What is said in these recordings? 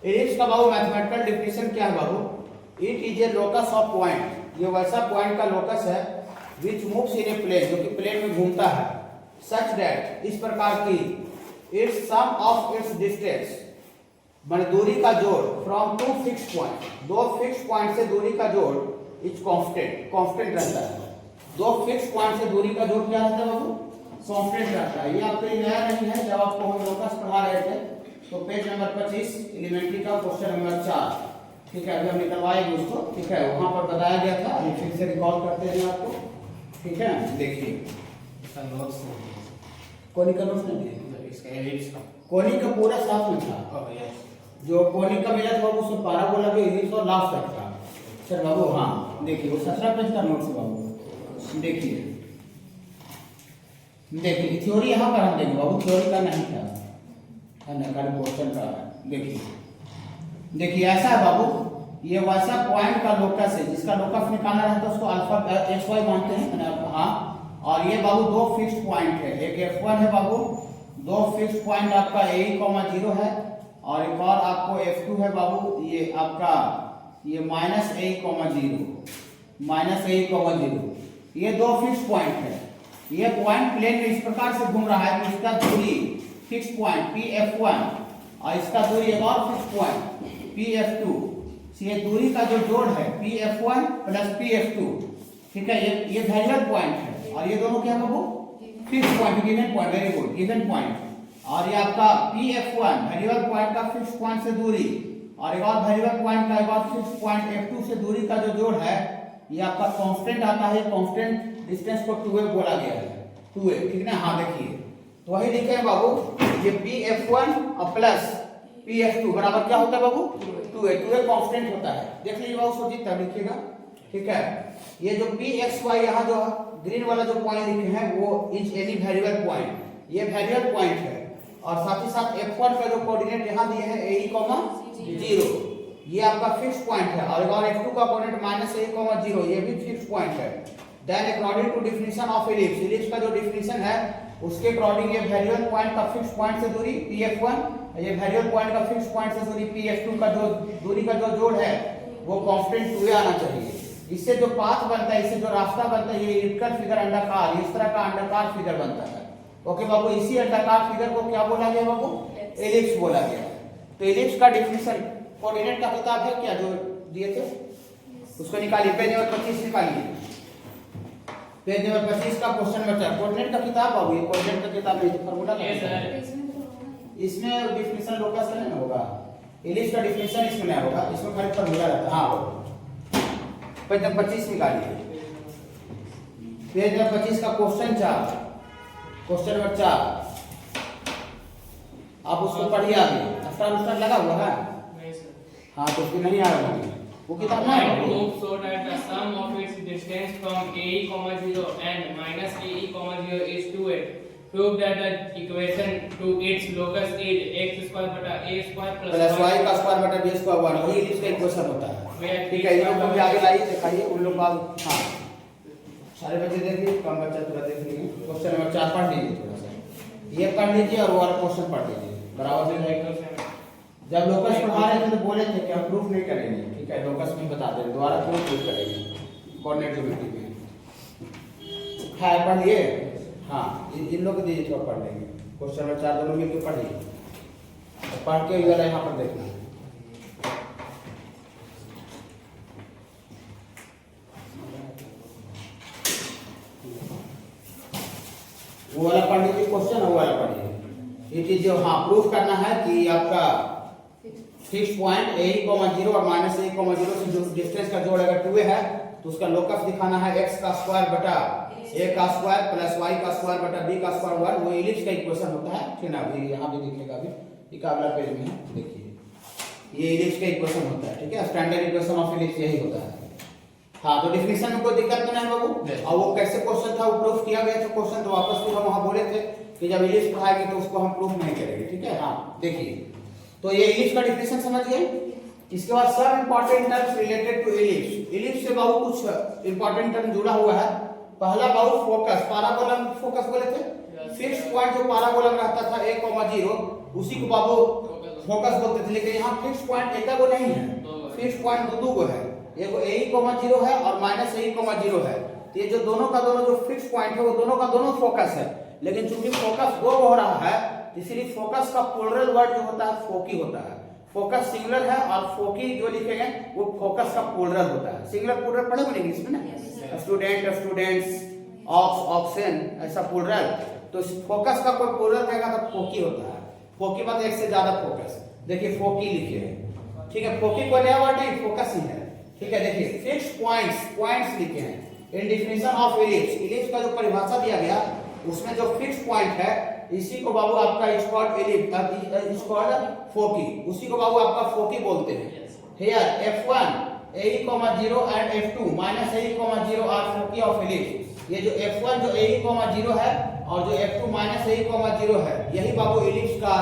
Ellipse का बाबू mathematical definition क्या है बाबू? It is a locus of point, ये वैसा पॉइंट का लोकस है विच मूव्स इन ए प्लेन, जो कि प्लेन में घूमता है, सच दैट, इस प्रकार की, it's sum of its distance, माने दूरी का जोड़, फ्रॉम टू फिक्स पॉइंट, दो फिक्स पॉइंट से दूरी का जोड़, इज कांस्टेंट, कांस्टेंट रहता है। दो फिक्स पॉइंट से दूरी का जोड़ क्या रहता है बाबू? कांस्टेंट रहता है। ये आपके लिए नया नहीं है, जब आपको हम लोकस पढ़ा रहे थे तो पेज नंबर 25 एलिमेंट्री का क्वेश्चन नंबर 4, ठीक है, अभी हम निकलवाएंगे उसको, ठीक है, वहां पर बताया गया था, अभी फिर से रिकॉल करते हैं आपको, ठीक है। देखिए कोनिक का नोट्स नहीं है, इसका एलिप्स का कोनिक का पूरा साथ में था, जो कोनिक का मिला था बाबू उसमें पैराबोला के एलिप्स और लास्ट तक था। सर बाबू हाँ देखिए वो 17 पेज का नोट्स है बाबू, देखिए देखिए थ्योरी यहाँ पर हम देंगे बाबू, थ्योरी का नहीं था, है ना, खाली क्वेश्चन का। देखिए देखिए ऐसा है बाबू, ये वैसा पॉइंट का लोकस है जिसका लोकस निकालना रहता है, उसको अल्फा एक्स वाई मानते हैं, हाँ। और ये बाबू दो फिक्स पॉइंट है, एक f1 है बाबू, दो फिक्स पॉइंट आपका a,0 है, और एक और आपको f2 है बाबू, ये आपका ये -a,0, ये दो फिक्स पॉइंट है। ये पॉइंट प्लेन में इस प्रकार से घूम रहा है कि इसका दूरी फिक्स पॉइंट pf1 और इसका दूरी एक और फिक्स पॉइंट pf2, ये दूरी का जो जोड़ है pf1 प्लस pf2, ठीक है, ये वेरिएबल पॉइंट है, और ये दोनों क्या बाबू? Fix point, given point, very good, given point. और ये आपका pf1 वेरिएबल पॉइंट का फिक्स पॉइंट से दूरी, और एक और वेरिएबल पॉइंट का एक और फिक्स पॉइंट f2 से दूरी का जो जोड़ है, ये आपका कांस्टेंट आता है, कांस्टेंट डिस्टेंस को 2a बोला गया है, 2a, ठीक ना। हाँ देखिए तो वही लिखे हैं बाबू, ये pf1 और प्लस pf2 बराबर क्या होता है बाबू? 2a, 2a कांस्टेंट होता है, देख लीजिए बाबू, सोचिए तब लिखिएगा, ठीक है। ये जो pxy यहाँ जो ग्रीन वाला जो पॉइंट लिखे हैं वो इज एनी वेरिएबल पॉइंट, ये वेरिएबल पॉइंट है, और साथ ही साथ f1 का जो कोऑर्डिनेट यहाँ दिए हैं a,0, ये आपका फिक्स पॉइंट है, और f2 का कोऑर्डिनेट -a,0, ये भी फिक्स पॉइंट है। Then according to definition of ellipse, ellipse का जो डेफिनेशन है उसके अकॉर्डिंग ये वेरिएबल पॉइंट का फिक्स पॉइंट से दूरी pf1, ये वेरिएबल पॉइंट का फिक्स पॉइंट से दूरी pf2 का जो दूरी का जो जोड़ है वो कांस्टेंट 2a आना चाहिए। इससे जो पाथ बनता है, इससे जो रास्ता बनता है, ये इलिप्टिकल फिगर अंडाकार, इस तरह का अंडाकार फिगर बनता है। ओके बाबू, इसी अंडाकार फिगर को क्या बोला गया बाबू? एलिप्स बोला गया। तो एलिप्स का डेफिनेशन कोऑर्डिनेट का किताब है क्या जो दिए थे, उसको निकालिए, पेज नंबर 25 निकालिए, पेज नंबर 25 का क्वेश्चन नंबर 4, कोऑर्डिनेट का किताब बाबू, ये कोऑर्डिनेट का किताब नहीं, फार्मूला का इसमें डेफिनेशन लोकस का नहीं होगा, एलिप्स का डेफिनेशन इसमें नहीं होगा, इसमें खाली फार्मूला रहता है। हाँ पेज नंबर 25 निकालिए, पेज नंबर 25 का क्वेश्चन 4, क्वेश्चन नंबर 4, आप उसको पढ़िए आगे, स्टार लगा हुआ है? नहीं सर। हाँ तो उसको नहीं आ रहा है वो किताब ना है, so that the sum of its distance from a,0 and -a,0 is 2a. Prove that the equation to its locus is x square बटा a square प्लस y का स्क्वायर बटा b स्क्वायर 1, वही एलिप्स का equation होता है, ठीक है। इन लोगों को भी आगे लाइए, दिखाइए उन लोग बात। हाँ सारे बच्चे देखिए, कम बच्चा थोड़ा देख लीजिए, क्वेश्चन नंबर 4 पढ़ लीजिए, थोड़ा सा ये पढ़ लीजिए और वो वाला क्वेश्चन पढ़ लीजिए, बराबर से जाएगा। जब लोकस पढ़ा रहे थे तो बोले थे कि हम प्रूफ नहीं करेंगे, ठीक है, लोकस में बता दें, दोबारा क्यों प्रूफ करेंगे, कोऑर्डिनेट ज्योमेट्री में है, पढ़िए। हाँ इन लोग को दीजिए, थोड़ा पढ़ लेंगे, क्वेश्चन नंबर 4 दोनों मिलकर पढ़िए, पढ़ के वाला यहाँ पर देखना है। वो वाला पढ़ लीजिए क्वेश्चन, वो वाला पढ़िए। ये चीज जो हाँ प्रूफ करना है कि आपका फिक्स पॉइंट a,0 और -a,0 से जो डिस्टेंस का जोड़ अगर 2a है तो उसका लोकस दिखाना है x का स्क्वायर बटा a का स्क्वायर प्लस y का स्क्वायर बटा b का स्क्वायर 1, वो एलिप्स का इक्वेशन होता है, ठीक ना। अभी यहाँ भी दिखेगा, अभी एक अगला पेज में है, देखिए ये एलिप्स का इक्वेशन होता है, ठीक है, स्टैंडर्ड इक्वेशन ऑफ एलिप्स यही होता है। हाँ तो डेफिनेशन में कोई दिक्कत तो नहीं बाबू, और वो कैसे क्वेश्चन था वो प्रूफ किया गया था क्वेश्चन, तो वापस फिर हम वहाँ बोले थे कि जब एलिप्स पढ़ाएंगे तो उसको हम प्रूफ नहीं करेंगे, ठीक है। हाँ देखिए तो ये एलिप्स का डेफिनेशन समझ गए। इसके बाद सब important terms related to ellipse, ellipse से बाबू कुछ इंपॉर्टेंट टर्म जुड़ा हुआ है। पहला बाबू फोकस, पैराबोलम फोकस बोले थे, फिक्स पॉइंट जो पैराबोलम रहता था a,0 उसी को बाबू फोकस बोलते थे, लेकिन यहाँ फिक्स पॉइंट एक को नहीं है, फिक्स पॉइंट दो को है, एगो AE, 0 है और -AE, 0 है। तो ये जो दोनों का दोनों जो फिक्स पॉइंट है वो दोनों का दोनों फोकस है, लेकिन चूंकि फोकस दो हो रहा है इसलिए फोकस का प्लूरल वर्ड जो होता है फोकी होता है। फोकस सिंगुलर है और फोकी जो लिखेंगे वो फोकस का प्लूरल होता है। सिंगुलर प्लूरल पढ़े बनेगी इसमें ना, स्टूडेंट स्टूडेंट्स, ऑक्स ऑक्सन, ऐसा प्लूरल। तो फोकस का कोई प्लूरल कहेगा तो फोकी होता है। फोकी मतलब एक से ज्यादा फोकस। देखिए फोकी लिखे हैं, ठीक है, फोकी कोई नया वर्ड नहीं, फोकस ही है, ठीक है। देखिए फिक्स पॉइंट्स, पॉइंट्स लिखे हैं इन डेफिनेशन ऑफ इलिप्स। इलिप्स का जो परिभाषा दिया गया उसमें जो फिक्स पॉइंट है इसी को बाबू आपका is called ellipse, is called foci, उसी को बाबू आपका फोकी बोलते हैं। Here F1 AE, 0 and F2 -AE, 0 are foci of ellipse. ये जो F1 जो AE, 0 है और जो F2 -AE, 0 है यही बाबू इलिप्स का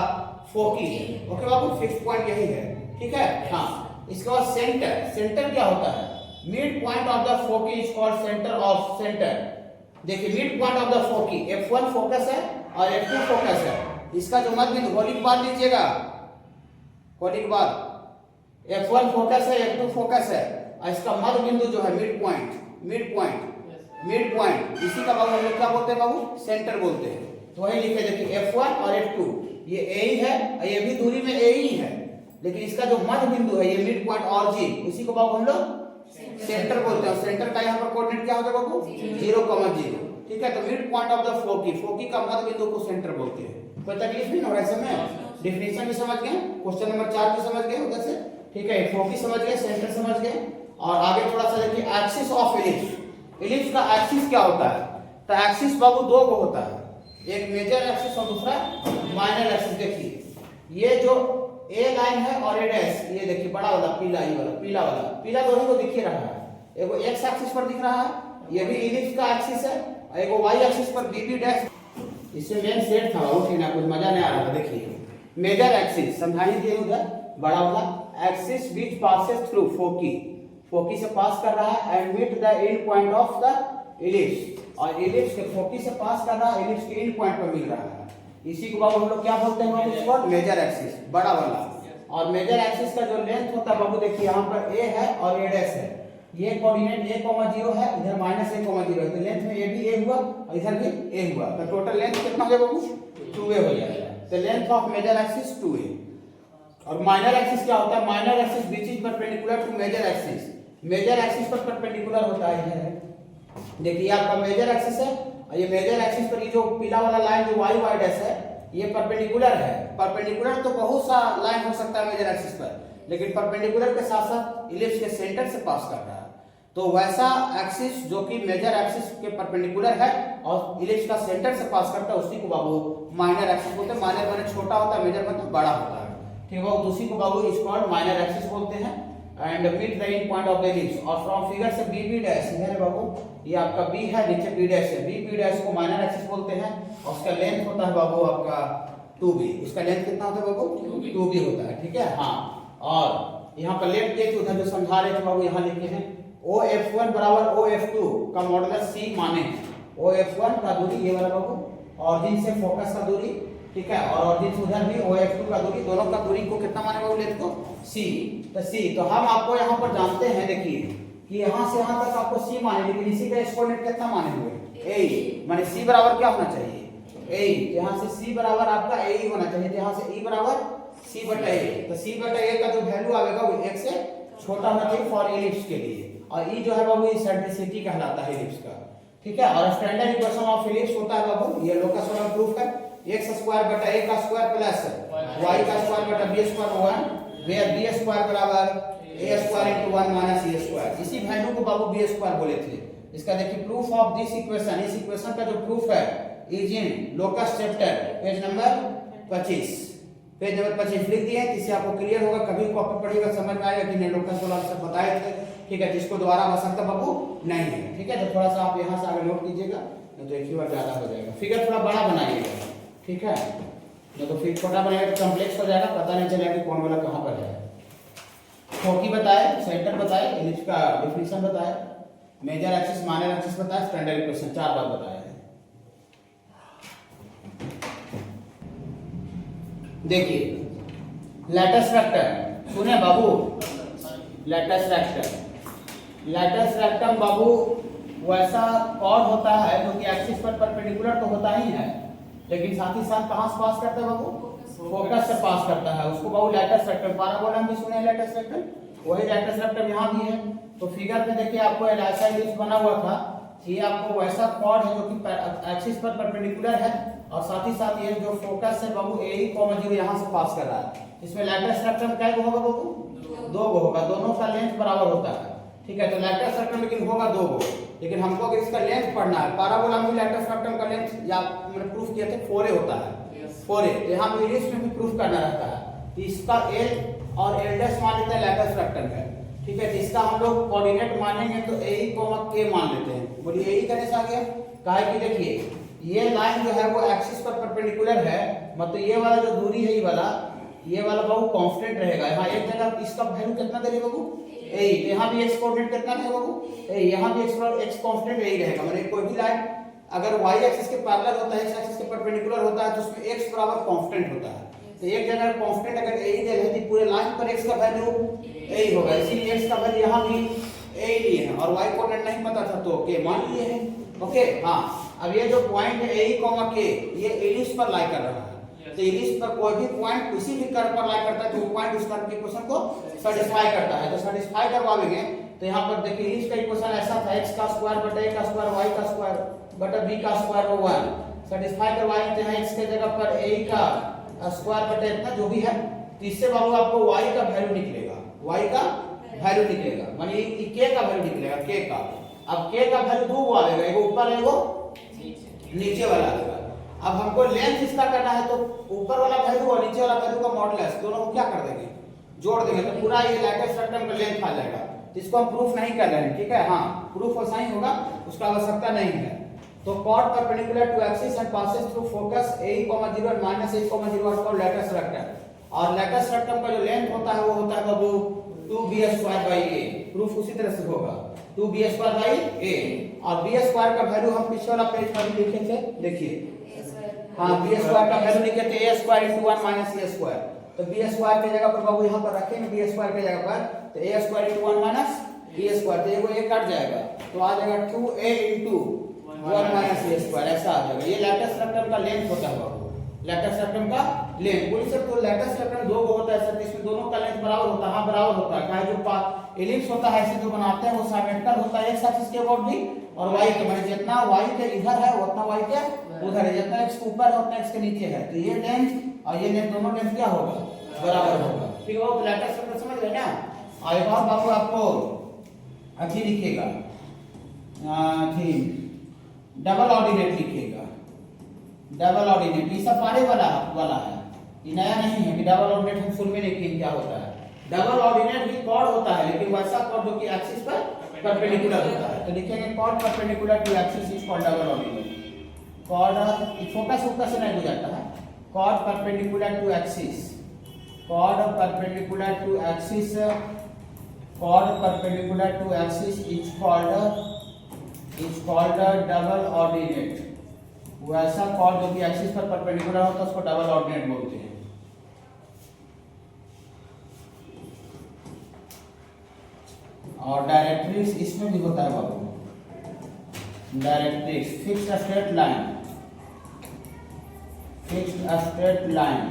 फोकी। ओके बाबू, फिक्स पॉइंट यही है, ठीक है। हाँ, इसके बाद सेंटर। सेंटर क्या होता है? Mid point of the foci is called centre of centre. देखिए mid point of the foci, F1 focus है और F2 फोकस है, इसका जो मध्य बिंदु होली के बाद लीजिएगा, होली के बाद F1 फोकस है, F2 फोकस है और इसका मध्य बिंदु जो है mid point, mid point, mid point, इसी का बाबू हम लोग क्या बोलते हैं बाबू? सेंटर बोलते हैं। तो वही लिखे, देखिए F1 और F2 ये A है और ये भी दूरी में A ही है, लेकिन इसका जो मध्य बिंदु है ये मिड पॉइंट और G, उसी को बाबू हम लोग सेंटर बोलते हैं। सेंटर का यहाँ पर कोऑर्डिनेट क्या होता है बाबू? 0, 0, ठीक है। तो मिड पॉइंट ऑफ द फोकी, फोकी का मध्य बिंदु को सेंटर बोलते हैं। कोई तकलीफ नहीं हो रहा है इसमें? डेफिनेशन भी समझ गए, क्वेश्चन नंबर 4 भी समझ गए उधर से, ठीक है। फोकी समझ गए, सेंटर समझ गए, और आगे थोड़ा सा देखिए एक्सिस ऑफ इलिप्स। इलिप्स का एक्सिस क्या होता है? तो एक्सिस बाबू दो को होता है, एक मेजर एक्सिस और दूसरा माइनर एक्सिस। देखिए ये जो ए लाइन है और ए डैश, ये देखिए बड़ा वाला पीला, ये वाला पीला वाला, पीला दोनों को दिख ही रहा है। एगो एक्स एक्सिस पर दिख रहा है, ये भी इलिप्स का एक्सिस है, और एगो वाई एक्सिस पर बीबी डैश। इससे मेन सेट था बाबू, ठीक ना, कुछ मजा नहीं आ रहा था। देखिए मेजर एक्सिस समझाई दिए उधर, बड़ा वाला axis which passes through foci, foci से पास कर रहा है, and meet the end point of the ellipse, और इलिप्स के फोकी से पास कर रहा है, इलिप्स के एंड पॉइंट पर मिल रहा है। इसी को बाबू हम लोग क्या बोलते हैं? इसको मेजर एक्सिस, बड़ा वाला। और मेजर एक्सिस का जो लेंथ होता है बाबू, देखिए यहाँ पर ए है और ए डैश है, ये कोऑर्डिनेट A, 0 है, इधर -A, 0 है, तो लेंथ में ये भी A हुआ और इधर भी A हुआ, तो टोटल लेंथ कितना हो गया बाबू? 2A हो जाएगा। तो length of major axis 2A। और माइनर एक्सिस क्या होता है? Minor axis which is perpendicular to major axis, major axis पर परपेंडिकुलर होता है। देखिए आपका मेजर एक्सिस है और ये मेजर एक्सिस पर ये जो पीला वाला लाइन जो वाई वाई डैश है ये परपेंडिकुलर है। परपेंडिकुलर तो बहुत सा लाइन हो सकता है मेजर एक्सिस पर, लेकिन परपेंडिकुलर के साथ साथ इलिप्स के सेंटर से पास कर रहा है। तो वैसा एक्सिस जो कि मेजर एक्सिस के परपेंडिकुलर है और इलिप्स का सेंटर से पास करता है उसी को बाबू माइनर एक्सिस बोलते हैं। माइनर माने छोटा होता है, मेजर मतलब बड़ा होता है, ठीक है बाबू। उसी को बाबू इज कॉल्ड माइनर एक्सिस बोलते हैं। And meet the end point of the ellipse. और फ्रॉम फिगर से बीबी डैश है बाबू, ये आपका बी है, नीचे बी डैश है, बी डैश को माइनर एक्सिस बोलते हैं। और उसका लेंथ होता है बाबू आपका 2b। उसका लेंथ कितना होता है बाबू? 2b होता है, ठीक है। हाँ, और यहाँ पर लेफ्ट देखिए उधर जो समझा रहे थे बाबू, यहाँ लिखे हैं OF1 बराबर OF2 का मॉडुलस C माने OF1 का दूरी ये वाला बाबू, ऑरिजिन से फोकस का दूरी, ठीक है, और ऑरिजिन से उधर भी OF2 का दूरी, दोनों का दूरी को कितना माने बाबू? लेंथ को C। तो C तो हम आपको यहाँ पर जानते हैं, देखिए कि यहाँ से यहाँ तक आपको C माने, लेकिन इसी का कोऑर्डिनेट कितना माने हुए? A, माने C बराबर क्या होना चाहिए? A। यहाँ से C बराबर आपका A ही होना चाहिए, यहाँ से E बराबर C बटा A। तो C बटा A का जो वैल्यू आएगा वो 1 से छोटा होना चाहिए फॉर इलिप्स के लिए, और E जो है बाबू इसेंट्रिसिटी कहलाता है इलिप्स का, ठीक है। और स्टैंडर्ड इक्वेशन ऑफ इलिप्स होता है बाबू, ये लोकस वाला प्रूफ है, x स्क्वायर बटा a का स्क्वायर प्लस y का स्क्वायर बटा b square 1, where b square बराबर a square into 1 minus a square. इसी वैल्यू को बाबू b स्क्वायर बोले थे। इसका देखिए प्रूफ ऑफ दिस इक्वेशन, इस इक्वेशन का जो प्रूफ है is in locus chapter page number 25। Page number 25 लिख दिए, इससे आपको क्लियर होगा, कभी कॉपी पढ़िएगा समझ में आएगा कि नहीं लोकस वाला सब बताए थे, ठीक है। जिसको दोबारा आवश्यकता बाबू नहीं है, ठीक है। तो थोड़ा सा आप यहाँ से आगे नोट कीजिएगा, नहीं तो एक ही बार ज्यादा हो जाएगा। फिगर थोड़ा बड़ा बनाइएगा, ठीक है, नहीं तो फिर छोटा बनाएगा तो कॉम्प्लेक्स हो जाएगा, पता नहीं चलेगा कि कौन वाला कहाँ पर है। फोकी बताए, सेंटर बताए, इलिप्स का डेफिनेशन बताए, मेजर एक्सिस माइनर एक्सिस बताए, स्टैंडर्ड इक्वेशन 4 बार बताया है। देखिए लेटस रेक्टम सुने बाबू, लेटस रेक्टम बाबू वैसा कॉर्ड होता है जो कि एक्सिस पर परपेंडिकुलर तो होता ही है, लेकिन साथ ही साथ कहां से पास करता है बाबू, फोकस से पास करता है, उसको बाबू लेटस रेक्टम। पैराबोला भी सुने लेटस रेक्टम, वही लेटस रेक्टम यहाँ भी है। तो फिगर में देखिए आपको ऐसा इलिप्स बना हुआ था, ये आपको वैसा कॉर्ड है जो कि एक्सिस पर परपेंडिकुलर है और साथ ही साथ ये जो फोकस है बाबू AE, 0 यहाँ से पास कर रहा है। इसमें लेटस रेक्टम क्या होगा बाबू, 2 होगा, दोनों का लेंथ बराबर होता है, ठीक है। तो लेटस रेक्टम लेकिन होगा 2, लेकिन हमको अगर इसका लेंथ पढ़ना है, पैराबोला में लेटस रेक्टम का लेंथ या मैंने प्रूफ किया था 4a होता है, 4a। तो यहाँ पे इलिप्स में भी प्रूफ करना रहता है। तो इसका L और L' मान लेते हैं, लेटस रेक्टम है, ठीक है। तो इसका हम लोग कोऑर्डिनेट मानेंगे तो AE, K मान लेते हैं। बोलिए AE कैसे आ गया, काहे कि देखिए ये लाइन जो है वो एक्सिस पर परपेंडिकुलर है, मतलब ये वाला जो दूरी है ये वाला बाबू कांस्टेंट रहेगा। यहाँ एक जगह इसका वैल्यू कितना दे बाबू A, यहाँ भी x कोऑर्डिनेट कितना है बाबू A, यहाँ भी x कांस्टेंट A रहेगा। मतलब कोई भी लाइन अगर y एक्सिस के पैरेलल होता है, x एक्सिस के परपेंडिकुलर होता है, तो उसमें x बराबर कांस्टेंट होता है। तो एक जगह कांस्टेंट अगर A दे रहे तो पूरे लाइन पर x का वैल्यू A होगा, इसीलिए x का वैल्यू यहाँ भी A लिए है और y कोऑर्डिनेट नहीं पता था तो K मान लिए हैं। ओके हाँ, अब ये जो पॉइंट है AE, K ये इलिप्स पर लाई कर रहा है। तो इलिप्स पर कोई भी पॉइंट किसी भी कर्व पर लाई करता है तो वो पॉइंट उस कर्व के इक्वेशन को सैटिस्फाई करता है। तो सैटिस्फाई करवाएंगे तो यहाँ पर देखिए इलिप्स का इक्वेशन ऐसा था, x का स्क्वायर बटा a का स्क्वायर y का स्क्वायर बटा b का स्क्वायर 1। सैटिस्फाई करवाएंगे तो यहाँ x के जगह पर a का स्क्वायर बटा इतना जो भी है, तो इससे बाबू आपको y का वैल्यू निकलेगा, y का वैल्यू निकलेगा, माने k का वैल्यू निकलेगा, k का। अब k का वैल्यू 2 आएगा, एगो ऊपर एगो नीचे वाला आएगा। अब हमको लेंथ इसका करना है तो ऊपर वाला वैल्यू और नीचे वाला वैल्यू का मॉडुलस दोनों को क्या कर देंगे, जोड़ देंगे, तो पूरा ये लेटस रेक्टम का लेंथ आ जाएगा। तो इसको हम प्रूफ नहीं कर रहे हैं, ठीक है। हाँ, प्रूफ वैसा ही होगा, उसका आवश्यकता नहीं है। तो chord perpendicular to axis and passes through focus AE, 0 and -AE, 0 और लेटस रेक्टम। और लेटस रेक्टम का जो लेंथ होता है वो होता है बाबू 2b²/a। प्रूफ उसी तरह से होगा 2b²/a। और b² का वैल्यू हम पीछे वाला पेज पर भी लिखे थे, देखिए हाँ, b² का वैल्यू लिखे थे a² * 1 - a²। तो b² के जगह पर बाबू यहाँ पर रखेंगे b² के जगह पर, तो a² * 1 - b², तो ये वो a कट जाएगा तो आ जाएगा 2a * 1 - a², ऐसा आ जाएगा। ये लेटस रेक्टम का लेंथ होता है बाबू, लेटस रेक्टम का लेंथ। बोलिए सर तो लेटस रेक्टम 2 होता है सर, इसमें दोनों का लेंथ बराबर होता है? हाँ बराबर होता है। क्या जो इलिप्स होता है ऐसे जो बनाते हैं वो सिमेट्रिकल होता है x एक्सिस के अबाउट भी और y के, माने जितना y के इधर है उतना y के उधर है, जितना x के ऊपर है उतना x के नीचे है। तो ये लेंथ और ये लेंथ दोनों लेंथ क्या होगा, बराबर होगा, ठीक है। वो लेटस रेक्टम समझ गए ना। और एक और बाबू आपको अच्छी लिखिएगा, डबल ऑर्डिनेट लिखिएगा, डबल ऑर्डिनेट। ये सब पारे वाला है, ये नया नहीं है कि डबल ऑर्डिनेट हम सुन में नहीं किए क्या होता है। डबल ऑर्डिनेट भी कॉर्ड होता है, लेकिन वैसा कॉर्ड जो कि एक्सिस पर परपेंडिकुलर होता है। तो लिखेंगे chord perpendicular to axis is called double ordinate. Chord focus से नहीं गुजरता है, chord perpendicular to axis, chord perpendicular to axis, chord perpendicular to axis is called double ordinate. वैसा कॉर्ड जो कि एक्सिस पर परपेंडिकुलर होता है उसको डबल ऑर्डिनेट बोलते हैं। और डायरेक्ट्रिक्स इसमें भी होता है बाबू, directrix fixed straight line, fixed straight line,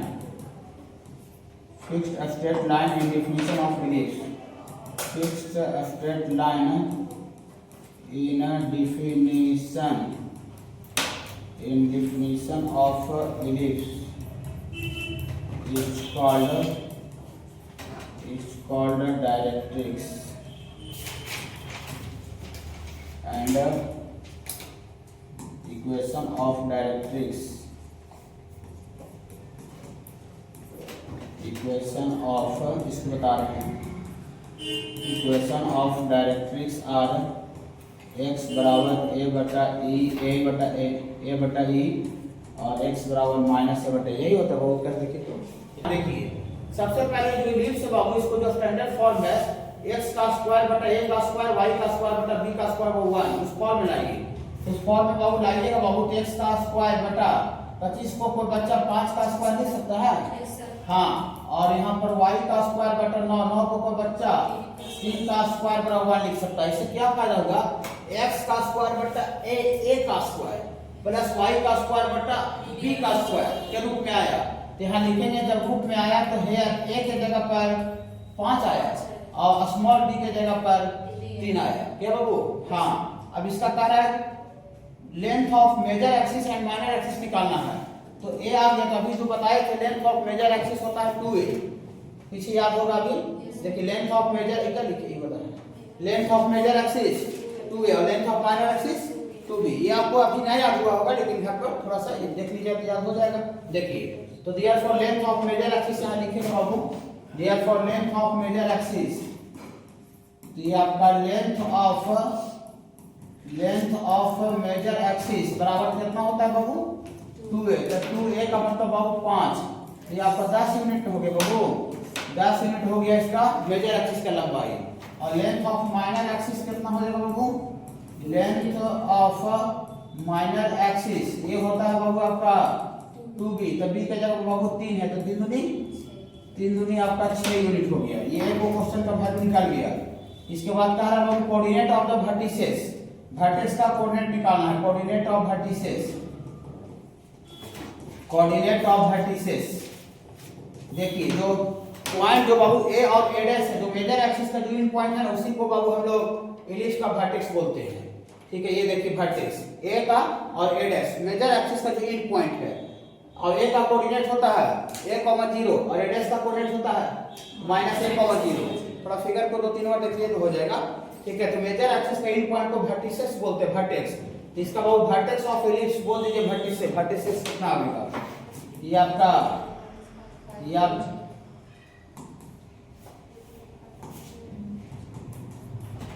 fixed straight line in definition of ellipse, fixed straight line in definition of ellipse is called directrix and equation of directrix, equation of इसको बता रहे हैं, equation of directrix are x बराबर a बटा e और x बराबर minus a बटा, यही होता है। बहुत कर देखिए सबसे पहले जो इलिप्स है बाबू, इसको जो स्टैंडर्ड फॉर्म है x का स्क्वायर बटा a का स्क्वायर, y का स्क्वायर बटा b का स्क्वायर वो 1, उस फॉर्म में लाइए। उस फॉर्म में बाबू लाइएगा बाबू, तो x का स्क्वायर बटा 25 को कोई बच्चा 5 का स्क्वायर दे सकता है? हाँ, और यहाँ पर y का स्क्वायर बटा 9, 9 को कोई बच्चा 3 का स्क्वायर बराबर 1 लिख सकता है। इससे क्या फायदा होगा, x का स्क्वायर बटा a का स्क्वायर प्लस y का स्क्वायर बटा b का स्क्वायर के रूप में आया। तो यहाँ लिखेंगे जब रूप में आया तो हेयर a के जगह पर 5 आया और स्मॉल b के जगह पर 3 आया। क्या बाबू? हाँ। अब इसका क्या है, length of major axis and minor axis निकालना है। तो a आ गया। तो अभी जो बताए थे लेंथ ऑफ मेजर एक्सिस होता है 2a, पीछे याद होगा अभी। देखिए लेंथ ऑफ मेजर इधर लिखिए, बताएं length of major axis 2a और length of minor axis 2b। ये आपको अभी नहीं याद हुआ होगा, लेकिन घर पर थोड़ा सा देख लीजिए तो याद हो जाएगा। देखिए तो therefore length of major axis यहाँ लिखेंगे बाबू, therefore length of major axis, तो ये आपका लेंथ ऑफ मेजर एक्सिस बराबर कितना होता है बाबू, 2a। तो 2a का मतलब बाबू 5, ये आपका 10 यूनिट हो गया बाबू, 10 यूनिट हो गया इसका मेजर एक्सिस का लंबाई। और लेंथ ऑफ माइनर एक्सिस कितना हो जाएगा बाबू, लेंथ ऑफ माइनर एक्सिस ये होता है बाबू आपका 2b। तो b का जगह बाबू 3 है, तो 3 दूनी आपका 6 यूनिट हो गया। ये एक क्वेश्चन का वैल्यू निकाल गया। इसके बाद कह रहा है बाबू coordinate of the vertices, vertex का कोऑर्डिनेट निकालना है, coordinate of vertices, coordinate of vertices. देखिए जो पॉइंट जो बाबू a और a' है, जो मेजर एक्सिस का जो इन पॉइंट है उसी को बाबू हम लोग इलिप्स का वर्टेक्स बोलते हैं। ठीक है, ये देखिए वर्टेक्स a का और a' मेजर एक्सिस का जो इन पॉइंट है, और a का कोऑर्डिनेट होता है a, 0 और a' का कोऑर्डिनेट होता है -a, 0। थोड़ा फिगर को 2-3 बार देखिए तो हो जाएगा। ठीक है, तो मेजर एक्सिस का इन पॉइंट को वर्टिसेस बोलते हैं, वर्टेक्स। तो इसका बाबू वर्टेक्स ऑफ इलिप्स बोल दीजिए वर्टिसेस। वर्टिसेस कितना आएगा, ये आपका ये आप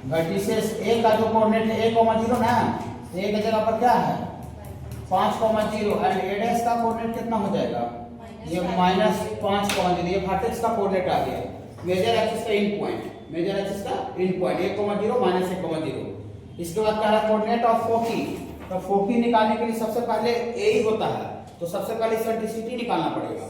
वर्टिसेस a का जो कोऑर्डिनेट है a, 0 ना, तो a की जगह पर क्या है 5, 0 और a' का कोऑर्डिनेट कितना हो जाएगा, ये -5, 0। ये वर्टेक्स का कोऑर्डिनेट आ गया मेजर एक्सिस का इन पॉइंट, मेजर एक्सिस का इन पॉइंट a, 0 -a, 0। इसके बाद क्या है कोऑर्डिनेट ऑफ फोकी। तो फोकी निकालने के लिए सबसे पहले a ही होता है, तो सबसे पहले इसेंट्रिसिटी निकालना पड़ेगा।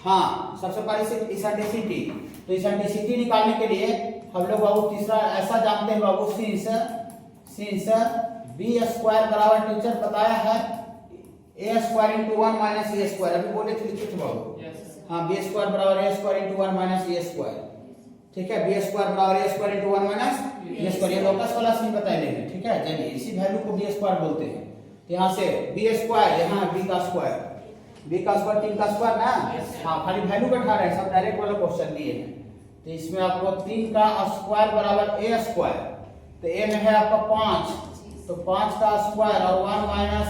हाँ, सबसे पहले इसेंट्रिसिटी। तो इसेंट्रिसिटी निकालने के लिए हम लोग बाबू तीसरा ऐसा जानते हैं बाबू, सिंस b स्क्वायर बराबर टीचर बताया है a square into 1 minus a square, अभी बोले थे लिखे थे बाबू। हाँ, b स्क्वायर बराबर a square into 1 minus a square. ठीक है, b स्क्वायर बराबर a square into 1 minus a square, ये लोकस वाला सीन बताए लेंगे। ठीक है, चलिए इसी वैल्यू को b स्क्वायर बोलते हैं। तो यहाँ से b स्क्वायर, यहाँ b का स्क्वायर, 3 का स्क्वायर ना। हाँ, खाली वैल्यू बैठा रहे हैं, सब डायरेक्ट वाला क्वेश्चन दिए हैं। तो इसमें आपको 3 का स्क्वायर बराबर a स्क्वायर, तो a में है आपका 5, तो 5 का स्क्वायर और 1 माइनस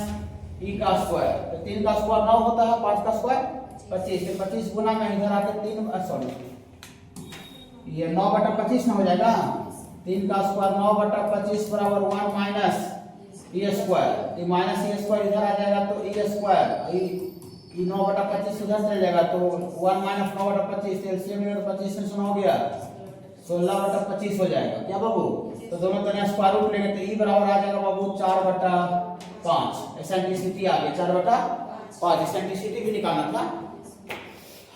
e का स्क्वायर, तो 3 का स्क्वायर 9 होता है, 5 का स्क्वायर 25, तो 25 गुना में इधर आके 3 सॉरी ये 9/25 ना हो जाएगा। 3 का स्क्वायर 9/25 बराबर 1 माइनस e स्क्वायर, तो माइनस e स्क्वायर इधर आ जाएगा, तो e स्क्वायर ये 9/25 इधर चल जाएगा, तो 1 माइनस 9/25, तो एलसीएम में 25 से 9 हो गया 16/25 हो जाएगा। क्या बाबू? तो दोनों तरह स्क्वायर रूट लेंगे तो e बराबर आ जाएगा बाबू 4/5। एसेंट्रिसिटी आ गई 4/5। एसेंट्रिसिटी भी निकालना था,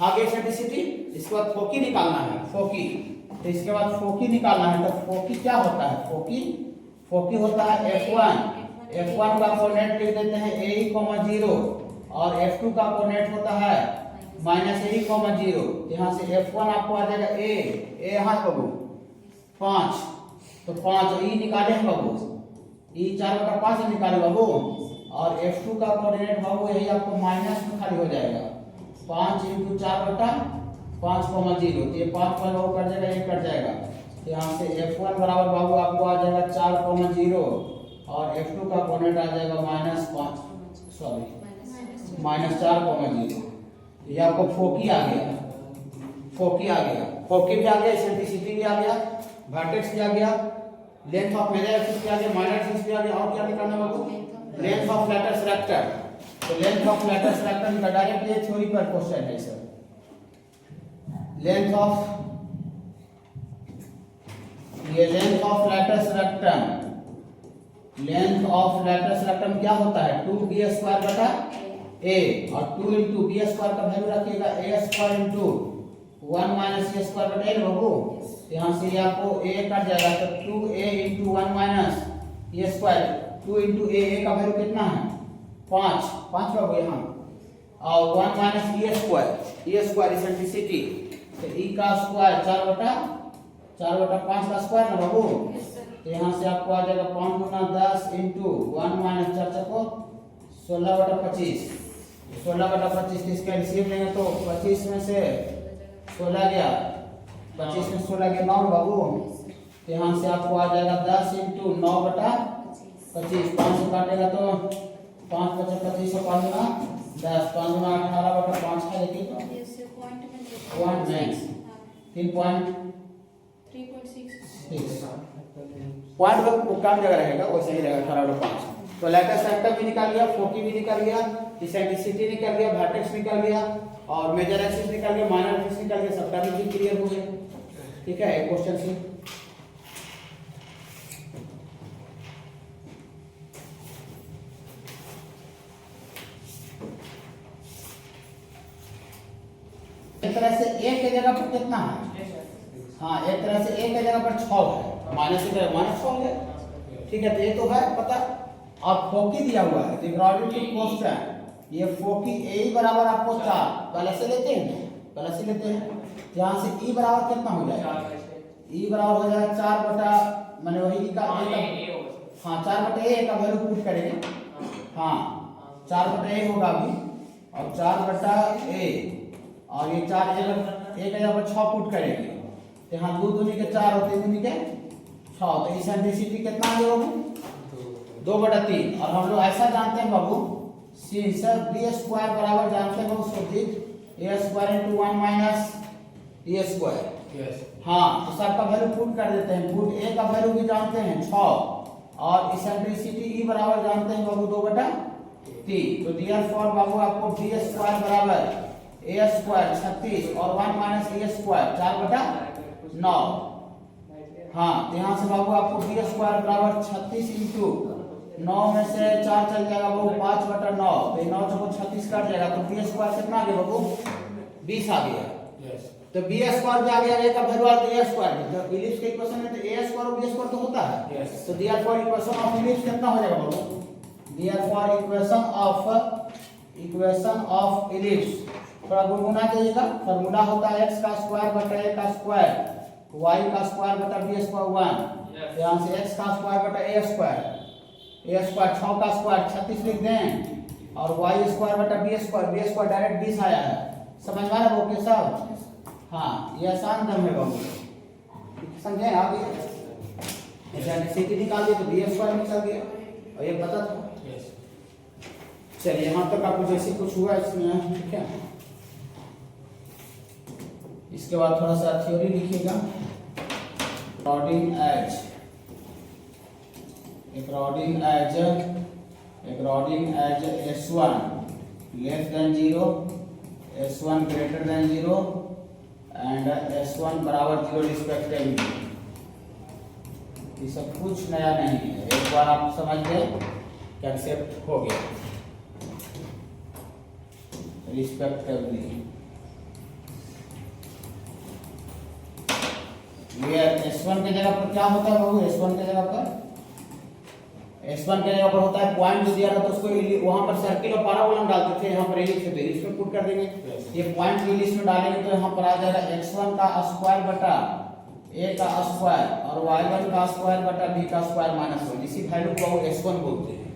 आगे एसेंट्रिसिटी। इसके बाद फोकी निकालना है, फोकी। तो इसके बाद फोकी निकालना है, तो फोकी क्या होता है, फोकी होता है f1 का कोऑर्डिनेट लिख देते हैं a, 0 और f2 का कोऑर्डिनेट होता है -a, 0। यहाँ से f1 आपको आ जाएगा a यहाँ बाबू 5, तो 5 e निकाले हैं बाबू, e 4/5 निकाले बाबू, और f2 का कोऑर्डिनेट बाबू यही आपको माइनस में खाली हो जाएगा 5 × 4/5, 0। तो ये 5 बाबू कट जाएगा, ये कट जाएगा। तो यहाँ से f1 बराबर बाबू आपको आ जाएगा 4, 0 और f2 का कोऑर्डिनेट आ जाएगा -4, 0। ये आपको फोकी आ गया, फोकी भी आ गया, एसेंट्रिसिटी भी आ गया, वर्टेक्स भी आ गया, लेंथ ऑफ मेजर एक्सिस भी आ गया, माइनर एक्सिस भी आ गया। और क्या निकालना बाबू, लेंथ ऑफ लैटिस रेक्टम। तो लेंथ ऑफ लैटिस रेक्टम का डायरेक्ट ये थ्योरी पर क्वेश्चन है sir. Length of lattice rectum क्या होता है 2b स्क्वायर बटा a, और 2 × b स्क्वायर का वैल्यू रखिएगा a square × 1 minus A square बटा ए बाबू, यहाँ से ये आपको a कट जाएगा तो 2a इंटू 1 माइनस ए स्क्वायर, 2 इंटू ए का वैल्यू कितना है 5 बाबू यहाँ, और 1 माइनस ए स्क्वायर इसेंट्रिसिटी, तो e का स्क्वायर 4 बटा 5 का स्क्वायर ना बाबू, तो यहाँ से आपको आ जाएगा 5 गुना 10 इंटू 1 माइनस 4 चको 16 बटा 25, 16 बटा 25 इसका एलसीएम लेंगे तो 25 में से 16 गया, 25 में 16 गया 9 बाबू, तो यहाँ से आपको आ जाएगा 10 इंटू 9 बटा 25, 5 से काटेगा तो 5 बचा 25 और 5 गुना 10, 5 गुना 18 बटा 5 का देखिए पॉइंट में 3.6 पॉइंट का कम जगह रहेगा वैसे ही रहेगा 18 बटा 5। तो लेटेस्ट सेक्टर भी निकाल लिया, फोकी भी निकाल लिया, इसेंट्रिसिटी निकाल लिया, वर्टेक्स निकाल लिया, और मेजर एक्सिस निकाल लिया, माइनर एक्सिस निकाल लिया, सबका भी क्लियर हो गया। ठीक है, एक क्वेश्चन से एक तरह से a के जगह पर कितना है, हाँ एक तरह से a के जगह पर 6 है, माइनस की जगह माइनस 6 है। ठीक है, तो ये तो है पता, और फोकी दिया हुआ है रिग्राविटी क्वेश्चन, ये फोकी a बराबर आपको 4 पहले से लेते हैं, यहाँ से e बराबर कितना हो जाएगा, e बराबर हो जाएगा 4 बटा माने वही का हाँ 4 बटा a का वैल्यू पुट करेंगे, हाँ 4 बटा a होगा अभी, और 4 बटा a और ये 4 एक जगह पर 6 पुट करेंगे, तो यहाँ 2 दूनी के 4 और 3 दूनी के 6, तो इसेंट्रिसिटी कितना आ गया बाबू 2 बटा 3। और हम लोग ऐसा जानते हैं बाबू सर बी स्क्वायर बराबर जानते हैं बाबू सुजीत ए स्क्वायर इंटू 1 माइनस ए स्क्वायर, हाँ तो सब का वैल्यू पुट कर देते हैं, पुट ए का वैल्यू भी जानते हैं 6 और इसेंट्रिसिटी ई बराबर जानते हैं बाबू 2 बटा 3। तो डियर फॉर बाबू आपको बी स्क्वायर बराबर ए स्क्वायर 36 और 1 माइनस ए स्क्वायर 4 बटा 9, हाँ तो यहाँ से बाबू आपको बी स्क्वायर बराबर 36 इंटू 9 में से 4 चल जाएगा बाबू 5 बटा 9, तो 9 से 36 कट जाएगा, तो बी स्क्वायर कितना आ गया बाबू 20 आ गया। तो बी स्क्वायर भी आ गया, ए का वैल्यू आ गया ए स्क्वायर, तो इलिप्स के इक्वेशन में तो ए स्क्वायर और बी स्क्वायर तो होता है, तो therefore equation of ellipse कितना हो जाएगा बाबू, therefore equation of ellipse थोड़ा गुणगुना जाइएगा, फार्मूला होता है x का स्क्वायर बटा a का स्क्वायर, y का स्क्वायर बटा b स्क्वायर 1, यहाँ से x का स्क्वायर बटा a स्क्वायर 6 का स्क्वायर 36 लिख दें, और y स्क्वायर बटा b स्क्वायर डायरेक्ट 20 आया है, समझ में आ रहा है ओके सब, हाँ ये आसान टर्म है बाबू, समझे आगे इसेंट्रिसिटी निकाल दिया तो b स्क्वायर निकल गया, और ये पता था। चलिए यहाँ तक आपको जैसे कुछ हुआ इसमें, ठीक है, इसके बाद थोड़ा सा थ्योरी लिखिएगा, रॉडिंग as S1 less than 0, S1 greater than 0 and S1 बराबर 0 रिस्पेक्टिवली, ये सब कुछ नया नहीं है, एक बार आप समझ गए कंसेप्ट हो गया रिस्पेक्टिवली। ये S1 के जगह पर क्या होता है बाबू, S1 के जगह पर होता है पॉइंट जो दिया था तो उसको वहां पर सर्किल और पैराबोला हम डालते थे, यहाँ पर एलिप्स है तो एलिप्स में पुट कर देंगे, ये पॉइंट एलिप्स में डालेंगे तो यहाँ पर आ जाएगा x1 का स्क्वायर बटा a का स्क्वायर और y1 का स्क्वायर बटा b का स्क्वायर माइनस 1, इसी वैल्यू को S1 बोलते हैं।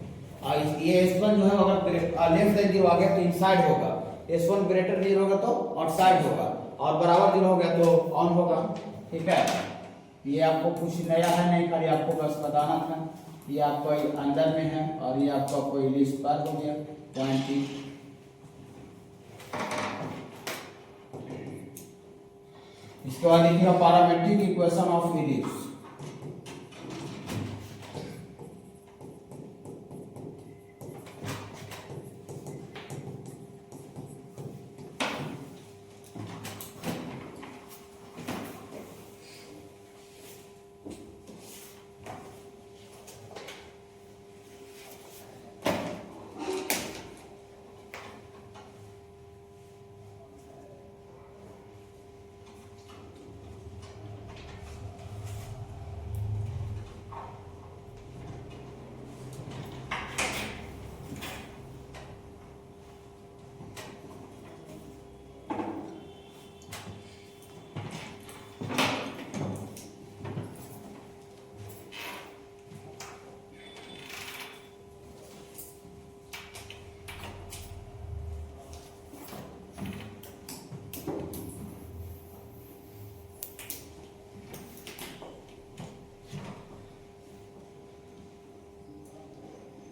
और ये S1 जो है अगर लेस देन 0 आ गया तो इनसाइड होगा, S1 ग्रेटर 0 होगा तो आउटसाइड होगा, और बराबर 0 हो गया तो ऑन होगा। ठीक है, ये आपको कुछ नया है नहीं, खाली आपको बस बताना था, ये आपका अंदर में है और ये आपका कोई लिस्ट पार हो गया पॉइंट की। इसके बाद लिखिएगा पैरामेट्रिक इक्वेशन ऑफ इलिप्स।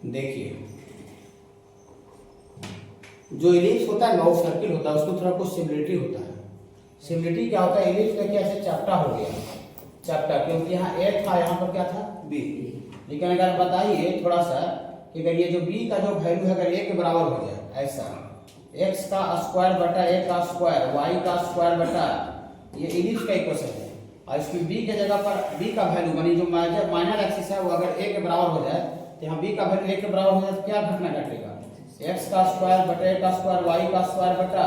देखिए जो इलिप्स होता है लॉन्ग सर्किल होता है उसमें थोड़ा कुछ सिमिलरिटी होता है। सिमिलरिटी क्या होता है, इलिप्स देखिए ऐसे चपटा हो गया, चपटा, क्योंकि यहाँ ए था यहाँ पर क्या था बी। लेकिन अगर बताइए थोड़ा सा कि अगर ये जो बी का जो वैल्यू है अगर ए के बराबर हो जाए ऐसा, एक्स का स्क्वायर बटा ए का स्क्वायर वाई का स्क्वायर बटा, ये इलिप्स का इक्वेशन है। और इसकी बी के जगह पर बी का वैल्यू मानी जो माइनर एक्सिस है वो अगर ए के बराबर हो जाए तो यहाँ बी का वैल्यू ए के बराबर हो जाए तो क्या घटना घटेगा, एक्स का स्क्वायर बटा ए का स्क्वायर वाई का स्क्वायर बटा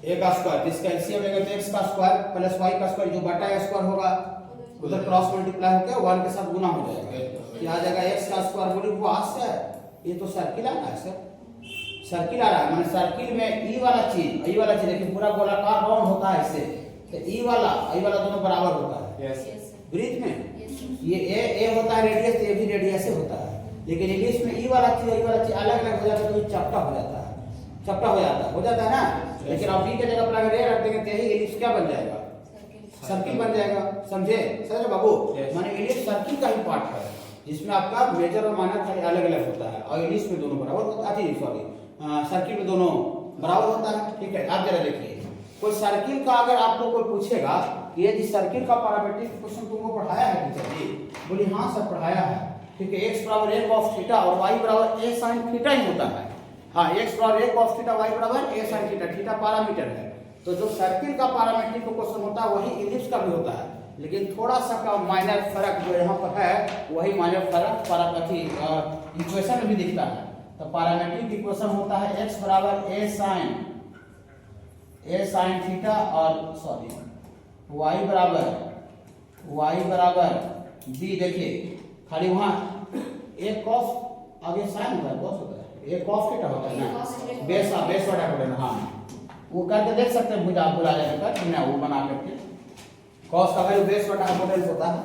ए का स्क्वायर, इसका एलसीएम लेंगे तो एक्स का स्क्वायर प्लस वाई का स्क्वायर जो बटा ए स्क्वायर होगा उधर क्रॉस मल्टीप्लाई होकर 1 के साथ गुना हो जाएगा, क्या आ जाएगा एक्स का स्क्वायर बोली वो आज से ये तो सर्किल आ रहा है सर, सर्किल आ रहा है माने सर्किल में ई वाला चीज देखिए पूरा गोलाकार राउंड होता है ऐसे, तो ई वाला दोनों बराबर होता है ब्रिज में, ये ए होता है रेडियस, ये भी रेडियस से होता है। लेकिन इंग्लिश में ई वाला चीज अलग अलग हो जाता है तो चपटा हो जाता है ना। लेकिन आप बी के जगह पर अगर ए रख देंगे तो यही इंग्लिश क्या बन जाएगा, सर्किल बन जाएगा, समझे सर बाबू। माने इंग्लिश सर्किल का ही पार्ट है जिसमें आपका मेजर और माइनर खाली अलग अलग होता है और इंग्लिश में दोनों बराबर होता है, सॉरी सर्किल में दोनों बराबर होता है। ठीक है, आप जरा देखिए कोई सर्किल का अगर आपको कोई पूछेगा कि ये जिस सर्किल का पैरामीट्रिक क्वेश्चन तुमको पढ़ाया है टीचर जी, बोली हाँ सर पढ़ाया है। ठीक है, x बराबर a cos थीटा और y बराबर a sin थीटा ही होता है। हाँ, x बराबर a cos थीटा, y बराबर a sin theta, theta parameter है। तो जो सर्किल का पैरामीट्रिक क्वेश्चन होता है वही इलिप्स का भी होता है, लेकिन थोड़ा सा का माइनर फर्क जो यहाँ पर है वही माइनर फर्क इक्वेशन में भी दिखता है। तो पैरामीट्रिक इक्वेशन होता है x बराबर a sin थीटा और सॉरी y बराबर b। देखिए खाली वहाँ एक cos आगे sin होता है, cos होता है, एक cos थीटा होता है ना, बेस वाला होता है। हाँ, वो करके देख सकते हैं, बुला जाकर ना वो बना करके cos का वैल्यू बेस बटा हाइपोटेनस होता है।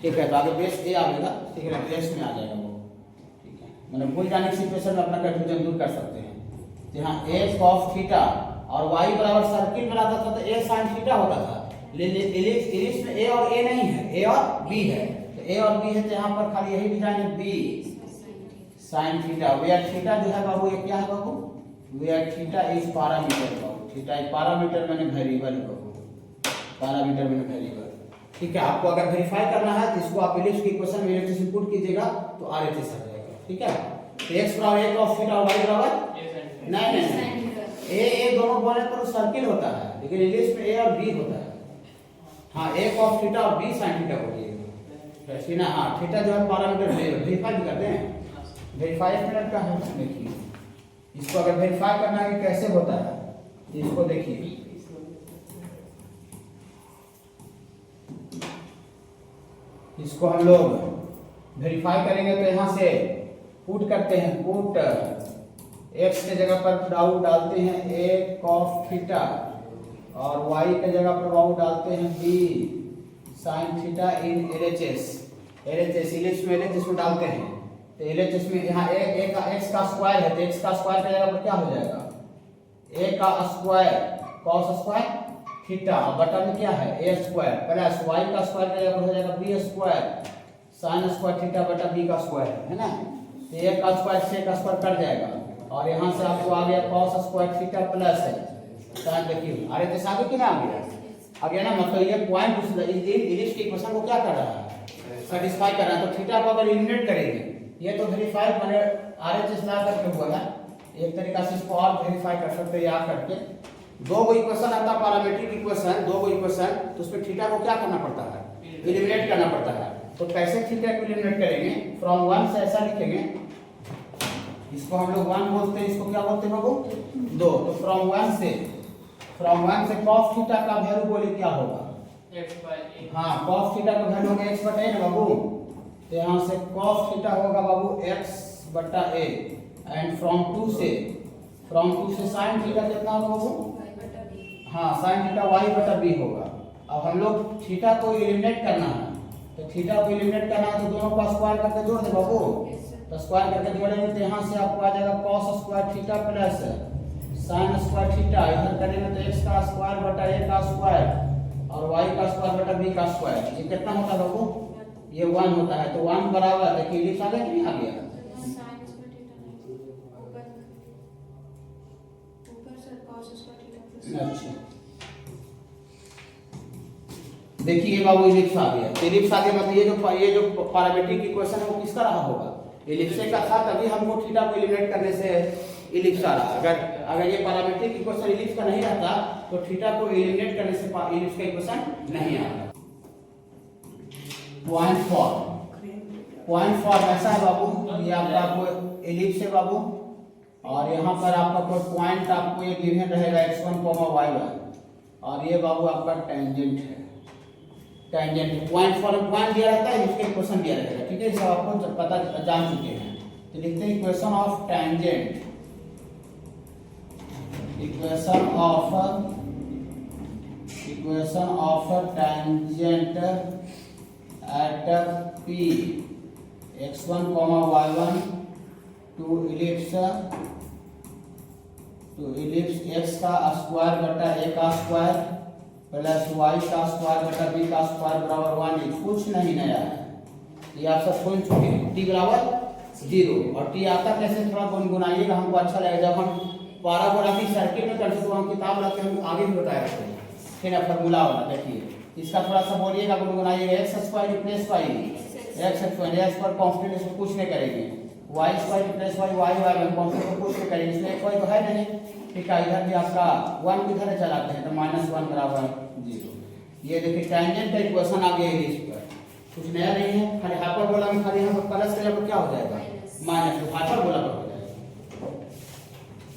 ठीक है, तो आगे बेस a आएगा, ठीक है, बेस में आ जाएगा वो। ठीक है, मतलब भूल जाने की सिचुएशन में अपना कंफ्यूजन दूर कर सकते हैं। यहाँ a cos थीटा और y बराबर सर्किल में आता था तो a sin थीटा होता था। इलिप्स में a और a नहीं है, a और b है, तो a और b है तो यहाँ पर खाली यही डिजाइन है b sin theta. Where theta जो है बाबू ये क्या है बाबू, वेयर थीटा इज पैरामीटर बाबू, थीटा इज पैरामीटर मैंने वेरिएबल बाबू, पैरामीटर मैंने वेरिएबल। ठीक है, आपको अगर वेरीफाई करना है तो इसको आप इलिप्स की इक्वेशन में इलेक्ट्रिसिटी पुट कीजिएगा तो आरएचएस आ जाएगा। ठीक है, तो x बराबर a cos थीटा और y बराबर नहीं ए दोनों बोले पर सर्किल होता है, लेकिन इंग्लिश में ए और बी होता है। हाँ, a cos थीटा और b sin थीटा बोलिए ऐसे ना। हाँ, थीटा जो है पैरामीटर वेरीफाई भी करते हैं, वेरीफाई मिनट का है। देखिए इसको अगर वेरीफाई करना है कि कैसे होता है इसको देखिए, इसको हम लोग वेरीफाई करेंगे तो यहाँ से पुट करते हैं, पुट x के जगह पर डाउ डालते हैं a cos थीटा और y के जगह पर डाउ डालते हैं b sin theta in LHS ellipse में LHS में डालते हैं। तो LHS में यहाँ a का x का स्क्वायर है तो x का स्क्वायर के जगह पर क्या हो जाएगा, a का स्क्वायर cos स्क्वायर थीटा बटा में क्या है a स्क्वायर प्लस y का स्क्वायर के जगह पर हो जाएगा b square sin square theta बटा b का स्क्वायर है ना। तो a का स्क्वायर से का स्क्वायर कट जाएगा और यहाँ से आपको आ गया cos स्क्वायर थीटा प्लस है sin। देखिए अरे तो आगे कितना आ गया ना, मतलब ये पॉइंट इलिप्स की इक्वेशन को क्या कर रहा है, सेटिस्फाई कर रहा है। तो थीटा को अगर एलिमिनेट करेंगे ये तो वेरीफाई मैंने आरएचएस ला करके हुआ है, एक तरीका से इसको और वेरीफाई कर सकते हैं याद करके। दो गो इक्वेशन आता है पैरामीट्रिक इक्वेशन, दो गो इक्वेशन, तो उसमें थीटा को क्या करना पड़ता है, एलिमिनेट करना पड़ता है। तो कैसे थीटा को एलिमिनेट करेंगे, फ्रॉम 1 से ऐसा लिखेंगे, इसको हम लोग 1 बोलते हैं, इसको क्या बोलते हैं बाबू 2। तो फ्रॉम 1 से cos थीटा का वैल्यू बोले क्या होगा x/a। हाँ, cos थीटा का वैल्यू होगा x बटा a ना बाबू, तो यहाँ से cos थीटा होगा बाबू x बटा a एंड फ्रॉम 2 से sin थीटा कितना होगा बाबू, हाँ sin थीटा y बटा b होगा। अब हम लोग थीटा को एलिमिनेट करना है, तो थीटा को एलिमिनेट करना है तो दोनों को स्क्वायर करके जोड़ दे बाबू। तो स्क्वायर करके जोड़ेंगे तो यहाँ से आपको आ जाएगा cos square theta plus sin square theta, इधर करेंगे तो x का स्क्वायर बटा a का स्क्वायर और y का स्क्वायर बटा b का स्क्वायर। ये कितना होता है बाबू? ये 1 होता है। तो 1 बराबर देखिए इलिप्स आ गया कि नहीं आ गया? अच्छा देखिए बाबू इलिप्स आ गया। तो इलिप्स आ गया मतलब ये जो पैरामीट्रिक इक्वेशन है वो किसका रहा होगा? इलिप्स का था, तभी हमको थीटा को एलिमिनेट करने से इलिप्स आ रहा। अगर ये पैरामीट्रिक इक्वेशन इलिप्स का नहीं रहता तो थीटा को एलिमिनेट करने से इलिप्स का इक्वेशन नहीं आता। पॉइंट फॉर्म ऐसा है बाबू, ये आपका इलिप्स है बाबू, और यहाँ पर आपका कोई पॉइंट आपको ये गिवन रहेगा x1, y1, और ये बाबू आपका टेंजेंट है। टेंजेंट पॉइंट फॉर्म पॉइंट दिया रहता है, इसके इक्वेशन दिया रहेगा, ठीक है, सब आपको पता जान चुके हैं। तो लिखते हैं equation of tangent, equation of tangent at p x1, y1 to ellipse x का स्क्वायर बटा a का स्क्वायर प्लस y का स्क्वायर बटा b का स्क्वायर बराबर 1। कुछ नहीं नया है, ये आप सब सुन चुके हैं। t बराबर 0 और t आता कैसे थोड़ा गुनगुनाइएगा, हमको अच्छा लगेगा। जब हम पैराबोलाइक सर्किट में करते तो हम किताब लाते हम आगे भी बताया करते हैं, फिर फॉर्मूला वाला देखिए इसका थोड़ा सा बोलिएगा, गुनगुनाइएगा। x square replace y, x square x पर कांस्टेंट, इसको कुछ नहीं करेंगे। y square plus y, y y constant को कुछ नहीं करेंगे, इसमें x y तो है नहीं, ठीक है। इधर भी आपका 1 की तरह चलाते हैं तो -1 बराबर 0। ये देखिए टेंजेंट का इक्वेशन आ गया है, इस पर कुछ नया नहीं है। खाली हाइपरबोला में खाली हम प्लस करें तो क्या हो जाएगा? माइनस, तो हाइपरबोला पर हो जाएगा।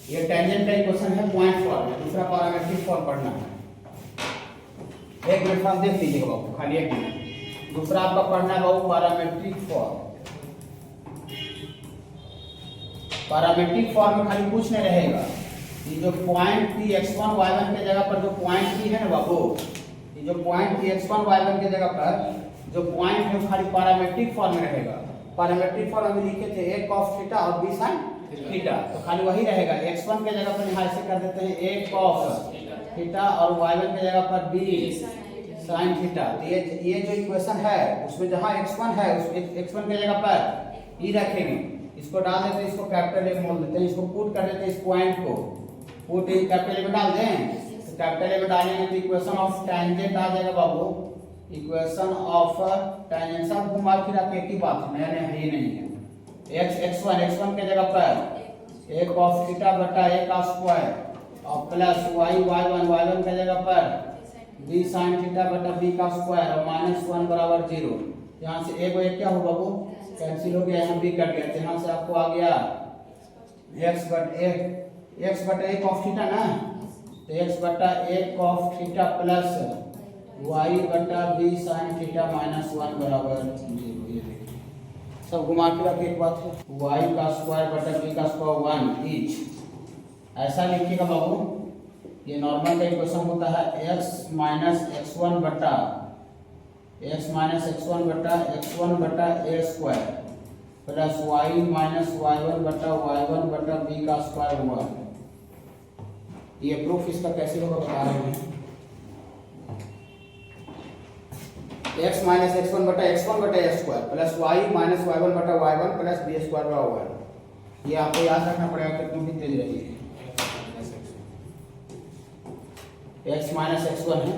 ये टेंजेंट का इक्वेशन है पॉइंट फॉर्म में। दूसरा पैरामीट्रिक फॉर्म पढ़ना है, एक मिनट आप देख लीजिएगा बाबू, खाली एक मिनट। दूसरा आपका पढ़ना है बाबू पैरामीट्रिक फॉर्म। पैरामीट्रिक फॉर्म में खाली कुछ नहीं रहेगा, ये जो पॉइंट p x1 y1 के जगह पर जो पॉइंट p है ना बाबू, ये जो पॉइंट p x1 y1 के जगह पर जो पॉइंट है खाली पैरामीट्रिक फॉर्म में रहेगा। पैरामीट्रिक फॉर्म में लिखे थे a cos थीटा और b sin थीटा, तो खाली वही रहेगा। x1 के जगह पर यहाँ ऐसे कर देते हैं a cos थीटा और y1 के जगह पर b sin थीटा। तो ये जो इक्वेशन है उसमें जहाँ x1 है उस x1 के जगह पर e रखेंगे, इसको डाल देते हैं, इसको कैपिटल ए बोल देते हैं, इसको पुट कर देते हैं, इस पॉइंट को पुट कैपिटल ए में डाल दें। तो कैपिटल ए में डालेंगे तो इक्वेशन ऑफ टेंजेंट आ जाएगा बाबू। इक्वेशन ऑफ टेंजेंट सब घुमा फिरा के एक ही बात है, नया नया ये नहीं है। x1 के जगह पर a cos थीटा बटा a का स्क्वायर और प्लस y y1 के जगह पर b sin थीटा बटा b का स्क्वायर और -1 बराबर 0। यहाँ से a को एक क्या हो बाबू? कैंसिल हो गया, यहाँ b कट गया, तो यहाँ से आपको आ गया x बटा a cos थीटा ना, तो x बटा a cos theta plus y बटा b sin थीटा -1 बराबर 0। ये देखिए सब घुमा फिरा के एक बात है, y का स्क्वायर बटा b का स्क्वायर 1 ईच। ऐसा लिखिएगा बाबू, ये नॉर्मल का इक्वेशन होता है x माइनस x1 बटा x1 बटा a square plus y minus y1 बटा b का स्क्वायर 1। ये प्रूफ इसका कैसे होगा बता रहे हैं। x माइनस x1 बटा a square plus y minus y1 बटा y1 प्लस b स्क्वायर बराबर 1। ये आपको याद रखना पड़ेगा, कितनी भी तेज रही है। x माइनस x1 है